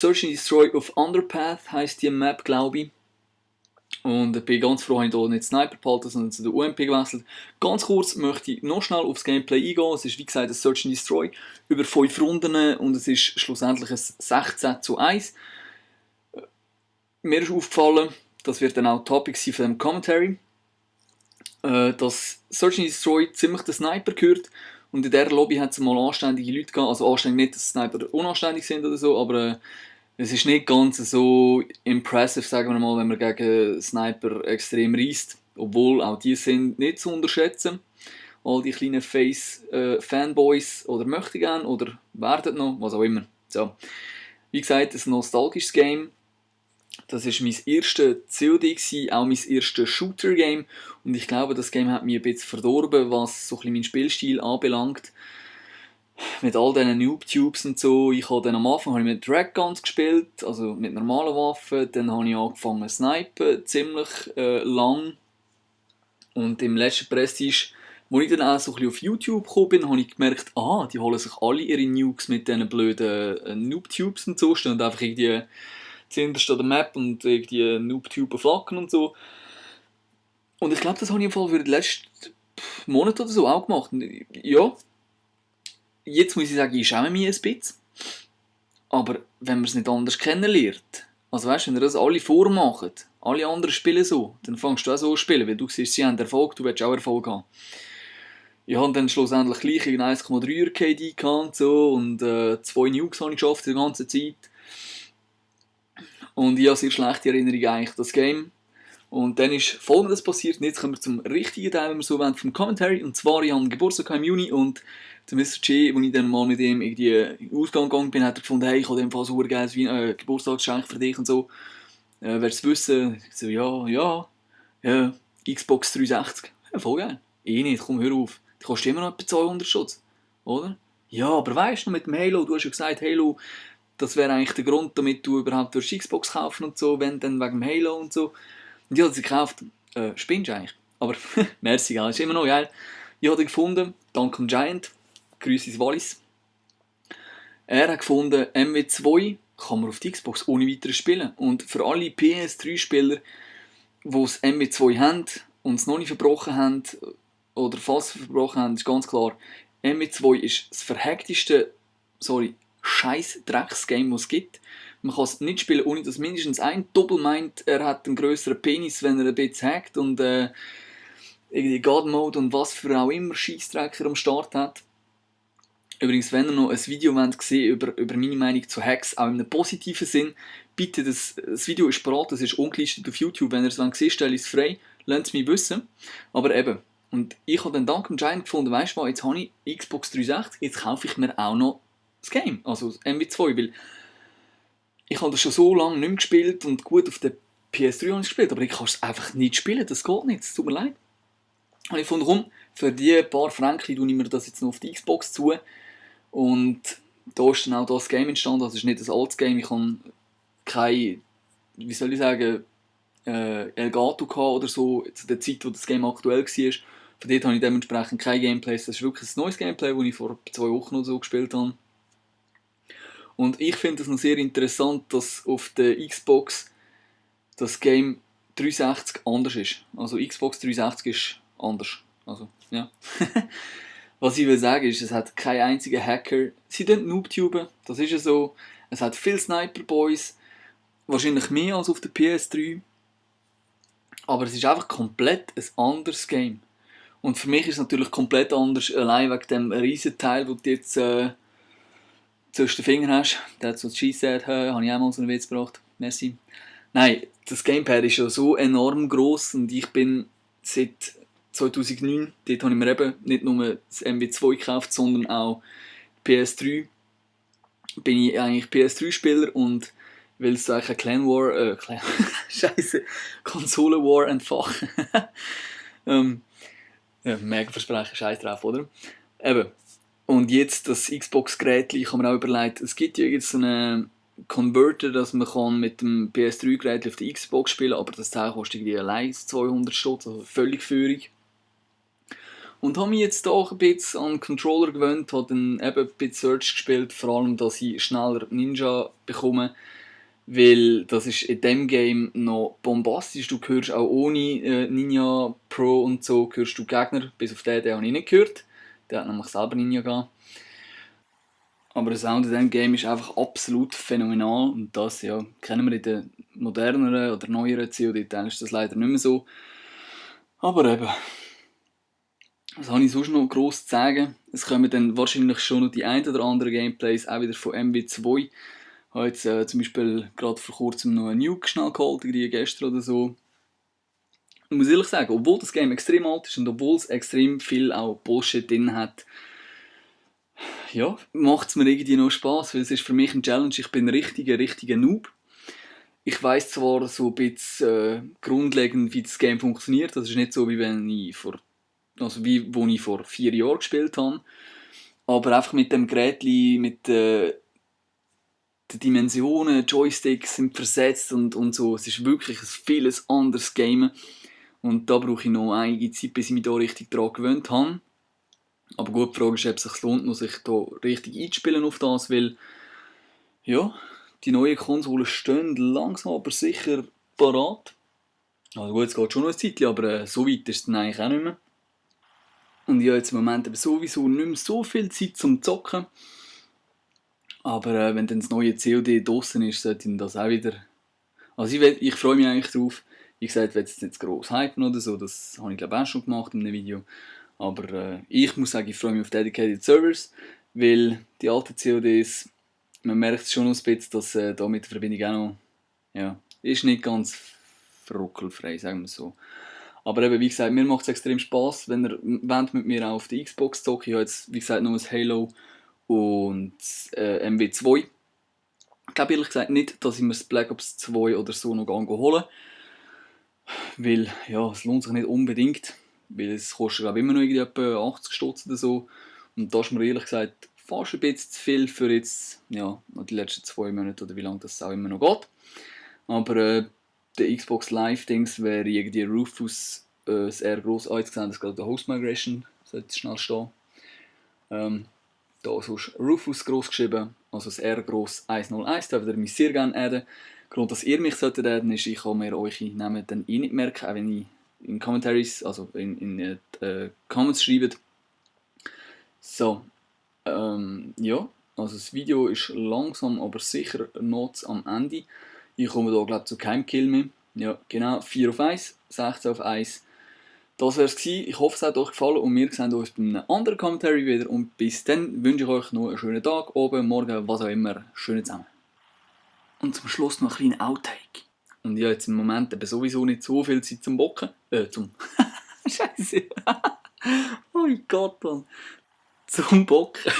Search and Destroy auf Underpath heisst die Map, glaube ich. Und ich bin ganz froh, dass ich hier nicht Sniper behalten, sondern zu der UMP gewechselt. Ganz kurz möchte ich noch schnell aufs Gameplay eingehen. Es ist wie gesagt ein Search and Destroy über 5 Runden und es ist schlussendlich ein 16:1. Mir ist aufgefallen, das wird dann auch Topic sein von dem Commentary, dass Search and Destroy ziemlich den Sniper gehört. Und in dieser Lobby hat es mal anständige Leute gegeben. Also anständig nicht, dass Sniper unanständig sind oder so, aber es ist nicht ganz so impressive, sagen wir mal, wenn man gegen Sniper extrem reist. Obwohl auch die sind nicht zu unterschätzen. All die kleinen Face-Fanboys oder möchten gerne oder werden noch, was auch immer. So. Wie gesagt, ein nostalgisches Game. Das war mein erstes COD, auch mein erstes Shooter-Game. Und ich glaube, das Game hat mich ein bisschen verdorben, was so ein bisschen meinen Spielstil anbelangt. Mit all diesen Noob-Tubes und so. Ich habe dann am Anfang habe ich mit Dragguns gespielt, also mit normalen Waffen. Dann habe ich angefangen zu snipen, ziemlich lang. Und im letzten Prestige, wo ich dann auch so ein bisschen auf YouTube gekommen bin, habe ich gemerkt, die holen sich alle ihre Nukes mit diesen blöden Noob-Tubes und so. Stehen einfach irgendwie zuhinterst an der Map und irgendwie Noob-Tuben Flaggen und so. Und ich glaube, das habe ich im Fall für die letzten Monate oder so auch gemacht. Ja, jetzt muss ich sagen, ich schäme mich ein bisschen. Aber wenn man es nicht anders kennenlernt, also weißt du, wenn ihr das alle vormacht, alle anderen spielen so, dann fängst du auch so an zu spielen, weil du siehst, sie haben Erfolg, du willst auch Erfolg haben. Ich habe dann schlussendlich gleich 1,3er KD gehabt und so und 2 Nukes habe ich geschafft in der ganzen Zeit. Und ich habe sehr schlechte Erinnerungen eigentlich an das Game. Und dann ist Folgendes passiert, und jetzt kommen wir zum richtigen Teil, wenn wir so wollen, vom Commentary. Und zwar, ich hatte einen Geburtstag im Juni und der Mr. G, als ich dann mal mit ihm irgendwie in den Ausgang gegangen bin, hat er gefunden, hey, ich habe in dem Fall so ein geiles Geburtstagsgeschenk für dich und so. Willst du es wissen? Ich so, ja, Xbox 360. Ja, voll geil. Ich nicht, komm, hör auf. Die kostet immer noch etwa 200 Schutz, oder? Ja, aber weißt du, mit dem Halo, du hast ja gesagt, Halo, das wäre eigentlich der Grund, damit du überhaupt durch Xbox kaufen und so, wenn dann wegen dem Halo und so. Und ich habe sie gekauft. Spinnst du eigentlich? Aber merci, das ist immer noch geil. Ich habe ihn gefunden, dank dem Giant. Grüße ins Wallis. Er hat gefunden, MW2 kann man auf die Xbox ohne weiteres spielen. Und für alle PS3-Spieler, die das MW2 haben und es noch nicht verbrochen haben, oder fast verbrochen haben, ist ganz klar, MW2 ist das verhackteste, scheiß Drecks-Game, das es gibt. Man kann es nicht spielen, ohne dass mindestens ein Doppel meint, er hat einen grösseren Penis, wenn er ein bisschen hackt und irgendwie God-Mode und was für auch immer Scheissdrecker am Start hat. Übrigens, wenn ihr noch ein Video sehen wollt über meine Meinung zu Hacks, auch in einem positiven Sinn, bitte, das Video ist parat, das ist ungelistet auf YouTube. Wenn ihr es sehen stelle ich es frei, lasst es mich wissen. Aber eben, und ich habe dann dank dem Giant gefunden, weißt du was, jetzt habe ich Xbox 360, jetzt kaufe ich mir auch noch das Game, also das MW2, weil ich habe das schon so lange nicht mehr gespielt und gut auf der PS3 habe ich gespielt, aber ich kann es einfach nicht spielen, das geht nicht, es tut mir leid. Und ich fand, komm, für die paar Franken tue ich mir das jetzt noch auf die Xbox zu. Und da ist dann auch das Game entstanden, das ist nicht ein altes Game, ich habe kein, wie soll ich sagen, Elgato gehabt oder so, zu der Zeit, wo das Game aktuell war. Von dort habe ich dementsprechend kein Gameplay, das ist wirklich ein neues Gameplay, das ich vor 2 Wochen oder so gespielt habe. Und ich finde es noch sehr interessant, dass auf der Xbox das Game 360 anders ist. Also Xbox 360 ist anders. Also, ja. Was ich will sagen ist, es hat keinen einzigen Hacker. Sie tun Noobtuben, das ist ja so. Es hat viele Sniper-Boys, wahrscheinlich mehr als auf der PS3. Aber es ist einfach komplett ein anderes Game. Und für mich ist es natürlich komplett anders, allein wegen dem riesen Teil, den du jetzt zwischen den Fingern hast. That's what she said, habe ich auch mal so einen Witz gebracht. Merci. Nein, das Gamepad ist ja so enorm gross und ich bin seit 2009, dort habe ich mir eben nicht nur das MW2 gekauft, sondern auch PS3. Bin ich eigentlich PS3-Spieler und will es eigentlich ein Clan War, Scheiße, Konsolen War entfachen. Ja, mega Versprechen, scheiß drauf, oder? Eben. Und jetzt das Xbox-Gerät, ich habe mir auch überlegt, es gibt ja jetzt so einen Converter, dass man kann mit dem PS3-Gerät auf der Xbox spielen kann, aber das Teil kostet irgendwie allein 200 Stutz, also völlig führig. Und habe mich jetzt auch ein bisschen an den Controller gewöhnt, habe dann eben ein bisschen Search gespielt, vor allem, dass ich schneller Ninja bekomme, weil das ist in dem Game noch bombastisch. Du hörst auch ohne Ninja Pro und so, hörst du Gegner, bis auf den habe ich nicht gehört. Der hat nämlich selber Ninja gehabt. Aber der Sound in diesem Game ist einfach absolut phänomenal und das ja, kennen wir in den moderneren oder neueren COD-Teilen ist das leider nicht mehr so. Aber eben, was habe ich sonst noch gross zu sagen? Es kommen dann wahrscheinlich schon noch die ein oder anderen Gameplays, auch wieder von MW2. Ich habe jetzt zum Beispiel gerade vor kurzem noch einen Nuke schnell geholt, irgendwie gestern oder so. Ich muss ehrlich sagen, obwohl das Game extrem alt ist und obwohl es extrem viel auch Bullshit drin hat, ja, macht es mir irgendwie noch Spass, weil es ist für mich ein Challenge. Ich bin ein richtiger Noob. Ich weiss zwar so ein bisschen grundlegend, wie das Game funktioniert. Das ist nicht so, wie wenn ich wie wo ich vor 4 Jahren gespielt habe. Aber einfach mit dem Gerät, mit den Dimensionen, Joysticks sind versetzt und so. Es ist wirklich ein vieles anderes Game. Und da brauche ich noch einige Zeit, bis ich mich da richtig daran gewöhnt habe. Aber gut, die Frage ist, ob es sich lohnt, sich da richtig einzuspielen auf das, weil ja, die neuen Konsolen stehen langsam aber sicher parat. Also gut, es geht schon noch ein Zeitchen, aber so weit ist es dann eigentlich auch nicht mehr. Und ich habe jetzt im Moment eben sowieso nicht mehr so viel Zeit zum Zocken. Aber wenn dann das neue COD draussen ist, sollte ich das auch wieder... Also ich freue mich eigentlich drauf. Wie gesagt, ich will jetzt nicht gross hypen oder so, das habe ich glaube ich auch schon gemacht in einem Video. Aber ich muss sagen, ich freue mich auf Dedicated Servers, weil die alten CODs, man merkt es schon noch ein bisschen, dass da mit der Verbindung auch noch, ja, ist nicht ganz ruckelfrei, sagen wir es so. Aber eben, wie gesagt, mir macht es extrem Spass, wenn ihr wollt mit mir auch auf der Xbox zocken. Ich habe jetzt, wie gesagt, noch ein Halo und MW2. Ich glaube ehrlich gesagt nicht, dass ich mir das Black Ops 2 oder so noch holen gehe. Weil, ja, es lohnt sich nicht unbedingt. Weil es kostet, glaube ich, immer noch irgendwie etwa 80 Stutz oder so. Und da ist mir ehrlich gesagt fast ein bisschen zu viel für jetzt, ja, die letzten 2 Monate oder wie lange das auch immer noch geht. Aber der Xbox Live-Dings wäre irgendwie Rufus sehr gross angesehen, dass gerade der Host Migration sollte schnell stehen. Da sonst Rufus gross geschrieben, also das R gross 101, da würdet ihr mich sehr gerne adden. Der Grund, dass ihr mich solltet adden, ist, ich kann mir eure Namen dann eh nicht merken, auch wenn ich in Commentaries, also in Comments schreibt. So, ja, also das Video ist langsam aber sicher noch am Ende. Ich komme da glaube ich zu keinem Kill mehr. Ja, genau, 4 auf 1, 16 auf 1. Das wäre es gewesen. Ich hoffe, es hat euch gefallen und wir sehen uns bei einem anderen Commentary wieder. Und bis dann wünsche ich euch noch einen schönen Tag, oben, morgen, was auch immer. Schön zusammen. Und zum Schluss noch ein kleiner Outtake. Und ich habe jetzt im Moment eben sowieso nicht so viel Zeit zum Bocken. Scheiße. Oh mein Gott, Mann. Zum Bocken.